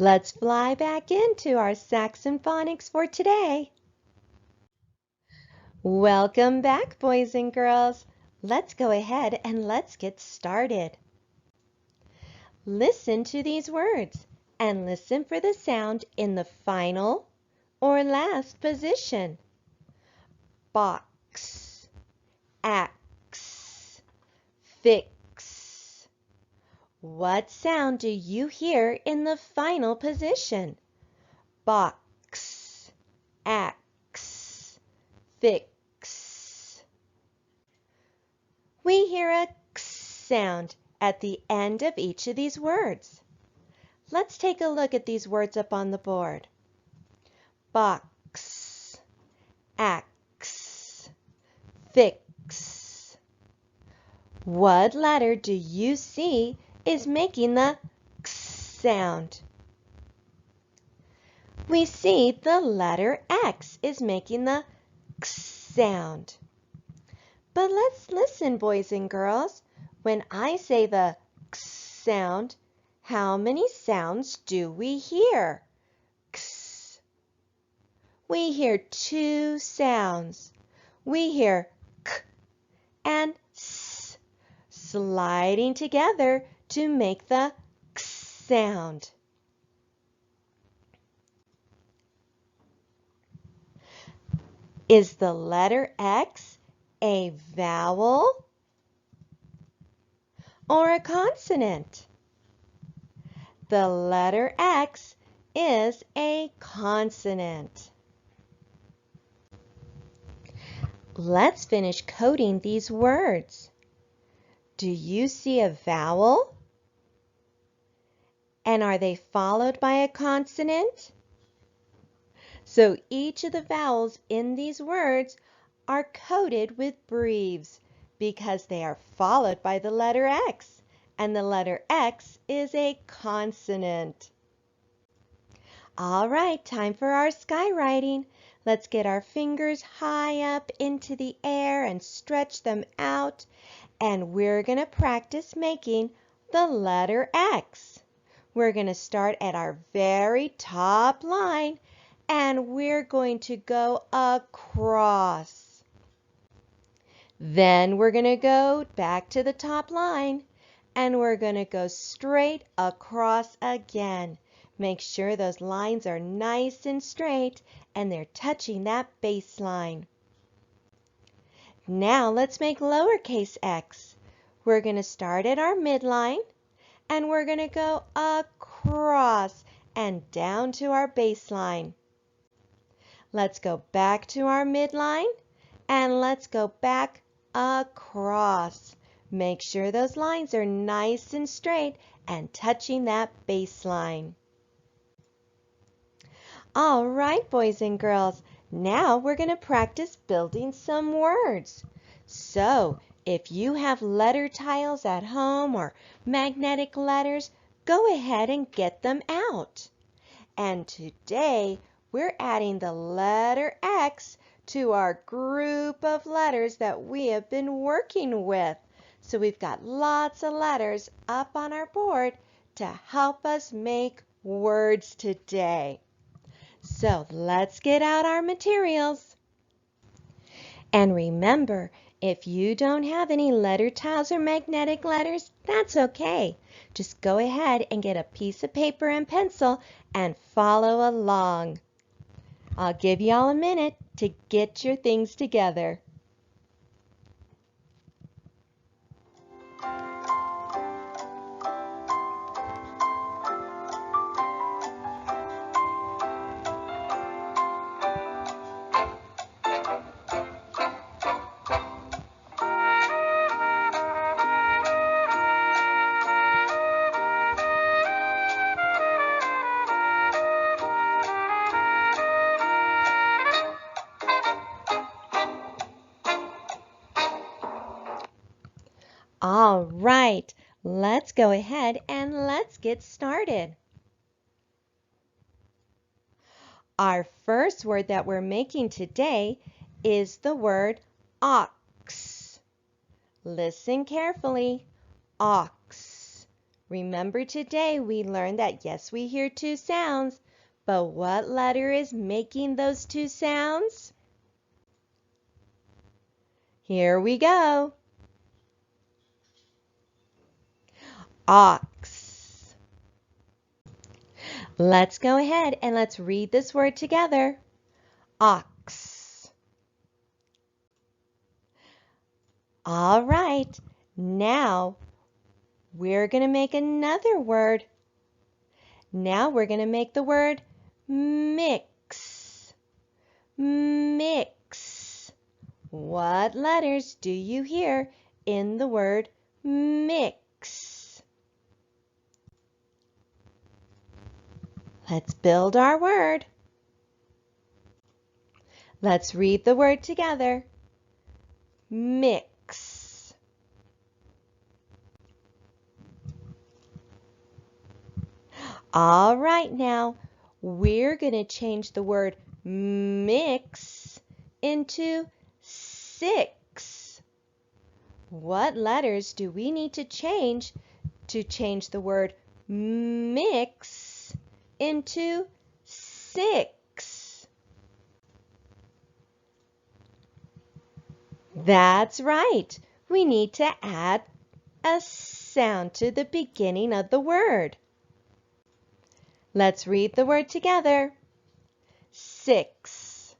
Let's fly back into our Saxon phonics for today. Welcome back, boys and girls. Let's go ahead and let's get started. Listen to these words and listen for the sound in the final or last position. Box, axe, fix. What sound do you hear in the final position? Box, axe, fix. We hear a x sound at the end of each of these words. Let's take a look at these words up on the board. Box, axe, fix. What letter do you see is making the x sound? We see the letter X is making the x sound. But let's listen, boys and girls. When I say the x sound, how many sounds do we hear? X. We hear two sounds. We hear k and s, sliding together to make the x sound. Is the letter X a vowel or a consonant? The letter X is a consonant. Let's finish coding these words. Do you see a vowel? And are they followed by a consonant? So each of the vowels in these words are coded with breves because they are followed by the letter X, and the letter X is a consonant. All right, time for our skywriting. Let's get our fingers high up into the air and stretch them out, and we're going to practice making the letter X. We're going to start at our very top line, and we're going to go across. Then we're going to go back to the top line, and we're going to go straight across again. Make sure those lines are nice and straight and they're touching that baseline. Now let's make lowercase x. We're going to start at our midline, and we're going to go across and down to our baseline. Let's go back to our midline, and let's go back across. Make sure those lines are nice and straight and touching that baseline. All right, boys and girls, now we're going to practice building some words. So, if you have letter tiles at home or magnetic letters, go ahead and get them out. And today, we're adding the letter X to our group of letters that we have been working with. So we've got lots of letters up on our board to help us make words today. So let's get out our materials. And remember, if you don't have any letter tiles or magnetic letters, that's okay. Just go ahead and get a piece of paper and pencil and follow along. I'll give you all a minute to get your things together. All right, let's go ahead and let's get started. Our first word that we're making today is the word ox. Listen carefully. Ox. Remember today we learned that yes, we hear two sounds, but what letter is making those two sounds? Here we go. Ox. Let's go ahead and let's read this word together. Ox. All right, now we're going to make another word. Now we're going to make the word mix. Mix. What letters do you hear in the word mix? Let's build our word. Let's read the word together. Mix. All right, now we're going to change the word mix into six. What letters do we need to change the word mix into six? That's right. We need to add a sound to the beginning of the word. Let's read the word together. Six.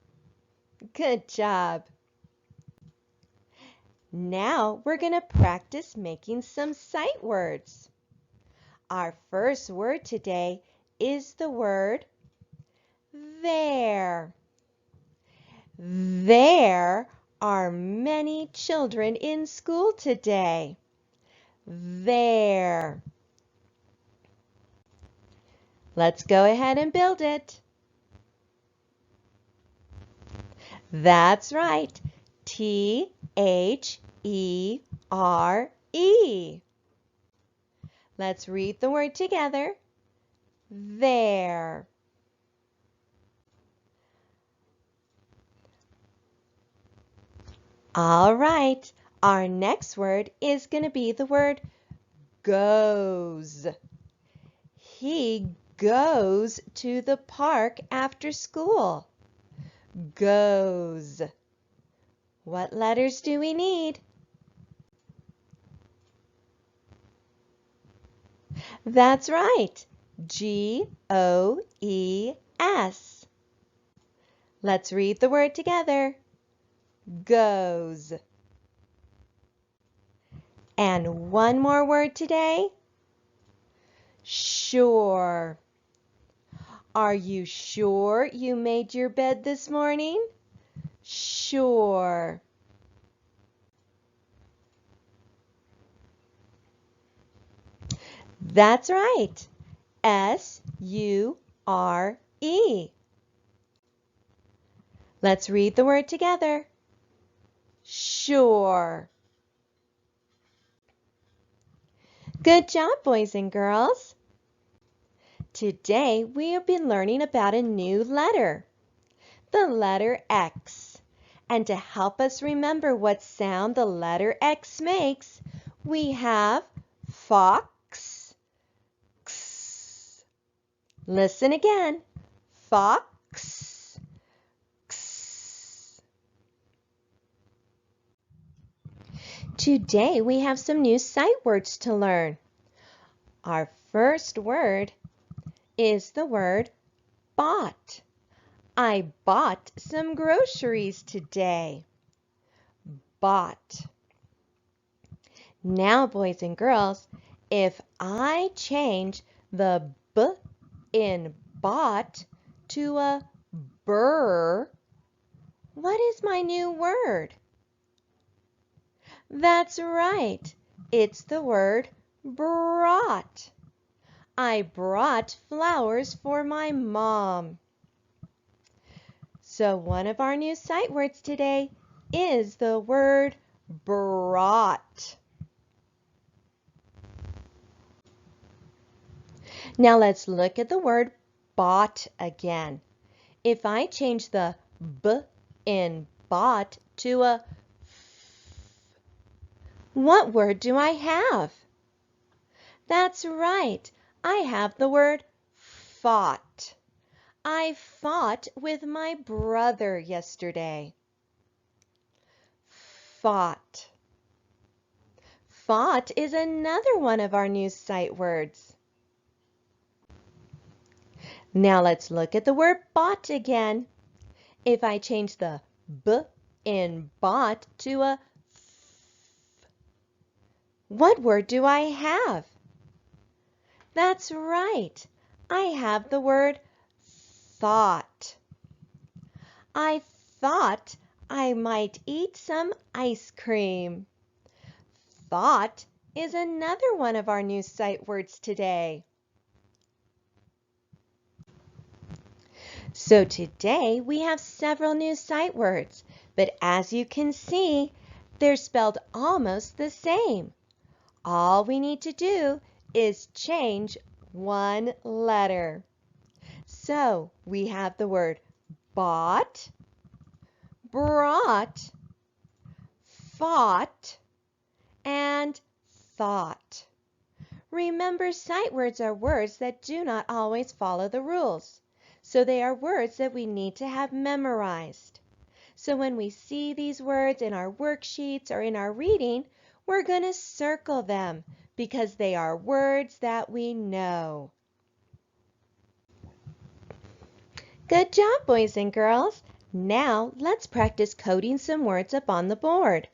Good job. Now we're going to practice making some sight words. Our first word today is the word there. There are many children in school today. There. Let's go ahead and build it. That's right. T-H-E-R-E. Let's read the word together. There. All right. Our next word is going to be the word goes. He goes to the park after school. Goes. What letters do we need? That's right. G-O-E-S. Let's read the word together. Goes. And one more word today. Sure. Are you sure you made your bed this morning? Sure. That's right. S-U-R-E. Let's read the word together. Sure. Good job, boys and girls. Today we have been learning about a new letter, the letter X. And to help us remember what sound the letter X makes, we have fox, x. Listen again. Fox, x. Today we have some new sight words to learn. Our first word is the word bought. I bought some groceries today. Bought. Now, boys and girls, if I change the B in bought to a burr, what is my new word? That's right. It's the word brought. I brought flowers for my mom. So one of our new sight words today is the word brought. Now let's look at the word bought again. If I change the B in bought to a F, what word do I have? That's right. I have the word fought. I fought with my brother yesterday. Fought. Fought is another one of our new sight words. Now let's look at the word bought again. If I change the b in bought to a f, what word do I have? That's right. I have the word thought. I thought I might eat some ice cream. Thought is another one of our new sight words today. So today we have several new sight words, but as you can see, they're spelled almost the same. All we need to do is change one letter. So we have the word bought, brought, fought, and thought. Remember, sight words are words that do not always follow the rules. So they are words that we need to have memorized. So when we see these words in our worksheets or in our reading, we're going to circle them because they are words that we know. Good job, boys and girls. Now let's practice coding some words up on the board.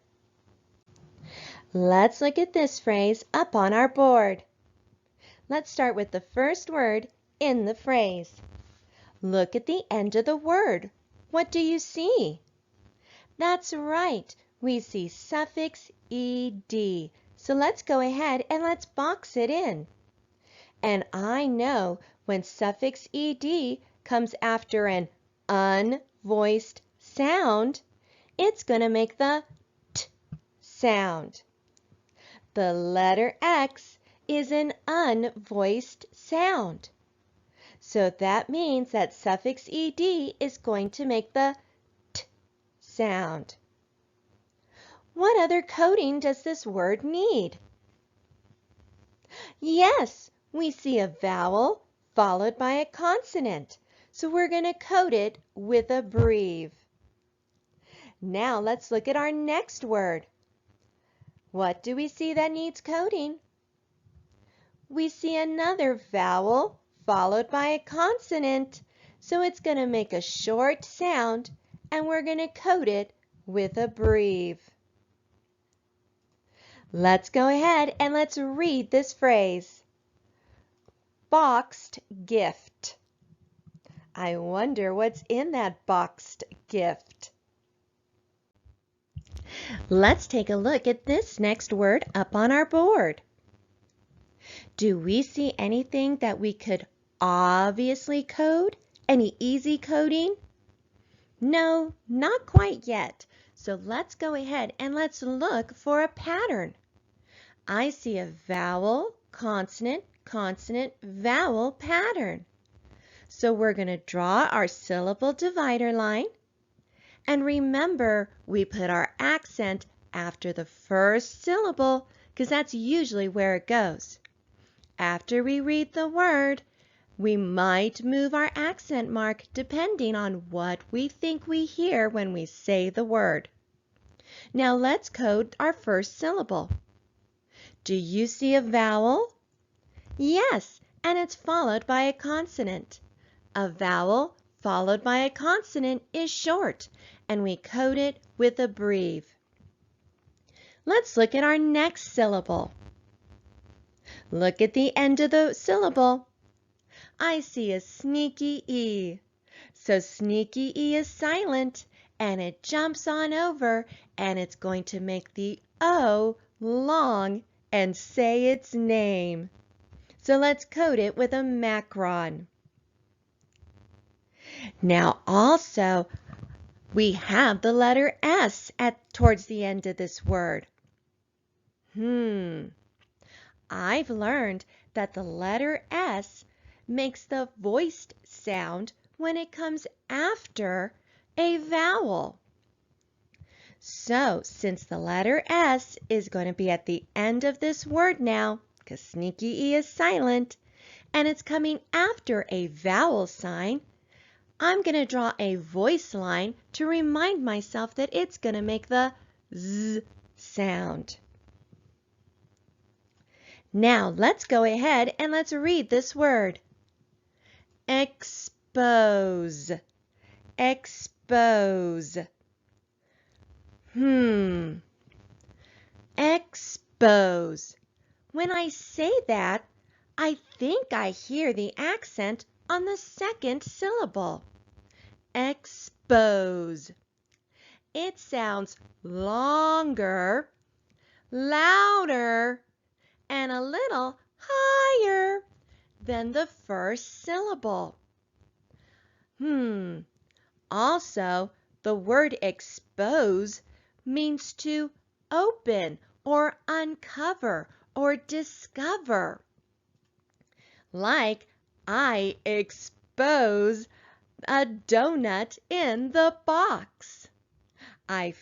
Let's look at this phrase up on our board. Let's start with the first word in the phrase. Look at the end of the word. What do you see? That's right. We see suffix ed. So let's go ahead and let's box it in. And I know when suffix ed comes after an unvoiced sound, it's going to make the t sound. The letter X is an unvoiced sound. So that means that suffix ed is going to make the t sound. What other coding does this word need? Yes, we see a vowel followed by a consonant. So we're going to code it with a breve. Now let's look at our next word. What do we see that needs coding? We see another vowel followed by a consonant. So it's going to make a short sound and we're going to code it with a breve. Let's go ahead and let's read this phrase. Boxed gift. I wonder what's in that boxed gift. Let's take a look at this next word up on our board. Do we see anything that we could obviously code? Any easy coding? No, not quite yet. So let's go ahead and let's look for a pattern. I see a vowel, consonant, consonant, vowel pattern. So we're going to draw our syllable divider line. And remember, we put our accent after the first syllable because that's usually where it goes. After we read the word, we might move our accent mark depending on what we think we hear when we say the word. Now let's code our first syllable. Do you see a vowel? Yes, and it's followed by a consonant. A vowel followed by a consonant is short, and we code it with a breve. Let's look at our next syllable. Look at the end of the syllable. I see a sneaky E. So sneaky E is silent, and it jumps on over, and it's going to make the O long and say its name. So let's code it with a macron. Now also, we have the letter S towards the end of this word. I've learned that the letter S makes the voiced sound when it comes after a vowel. So, since the letter S is going to be at the end of this word now, because sneaky E is silent, and it's coming after a vowel sign, I'm going to draw a voice line to remind myself that it's going to make the Z sound. Now let's go ahead and let's read this word. Expose. Expose. Expose. When I say that, I think I hear the accent on the second syllable. Expose. It sounds longer, louder, and a little higher than the first syllable. Also, the word expose means to open or uncover or discover. Like, I expose a donut in the box. I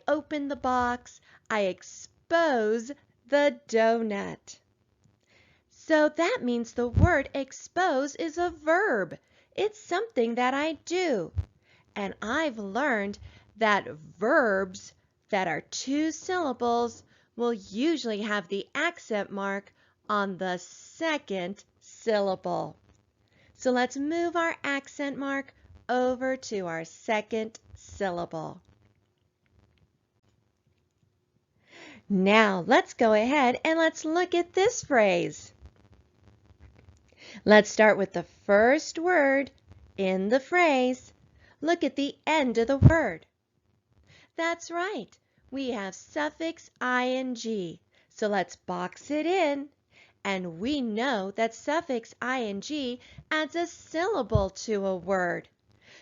opened the box, I expose the donut. So that means the word expose is a verb. It's something that I do. And I've learned that verbs that are 2 syllables will usually have the accent mark on the second syllable. So let's move our accent mark over to our second syllable. Now let's go ahead and let's look at this phrase. Let's start with the first word in the phrase. Look at the end of the word. That's right. We have suffix ing. So let's box it in. And we know that suffix ing adds a syllable to a word.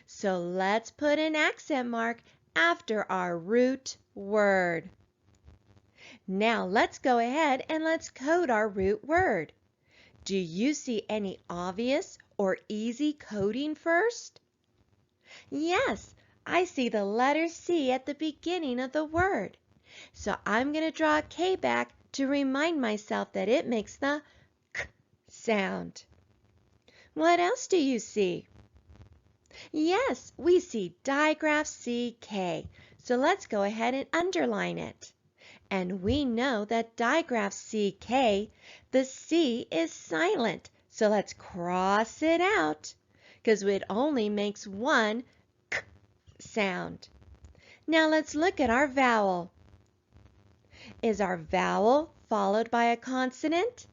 So let's put an accent mark after our root word. Now let's go ahead and let's code our root word. Do you see any obvious or easy coding first? Yes, I see the letter C at the beginning of the word. So I'm going to draw a K back to remind myself that it makes the K sound. What else do you see? Yes, we see digraph CK. So let's go ahead and underline it. And we know that digraph CK, the C is silent. So let's cross it out because it only makes one K sound. Now let's look at our vowel. Is our vowel followed by a consonant?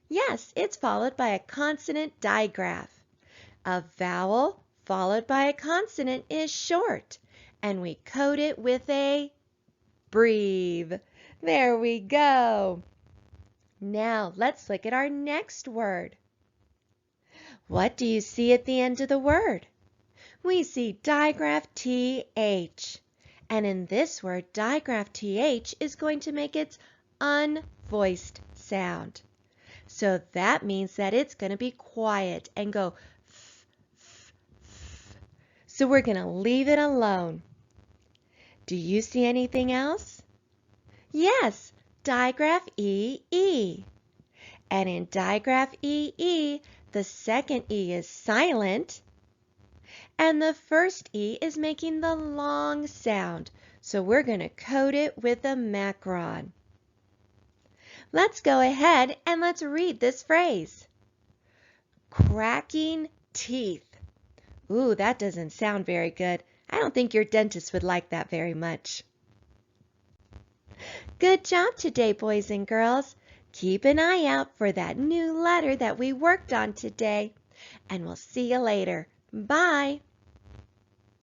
Yes, it's followed by a consonant digraph. A vowel followed by a consonant is short, and we code it with a breve. There we go. Now let's look at our next word. What do you see at the end of the word? We see digraph TH. And in this word, digraph TH is going to make its unvoiced sound. So that means that it's going to be quiet and go f, f, f. So we're going to leave it alone. Do you see anything else? Yes, digraph EE. And in digraph EE, the second E is silent. And the first E is making the long sound, so we're going to code it with a macron. Let's go ahead and let's read this phrase. Cracking teeth. Ooh, that doesn't sound very good. I don't think your dentist would like that very much. Good job today, boys and girls. Keep an eye out for that new letter that we worked on today, and we'll see you later. Bye.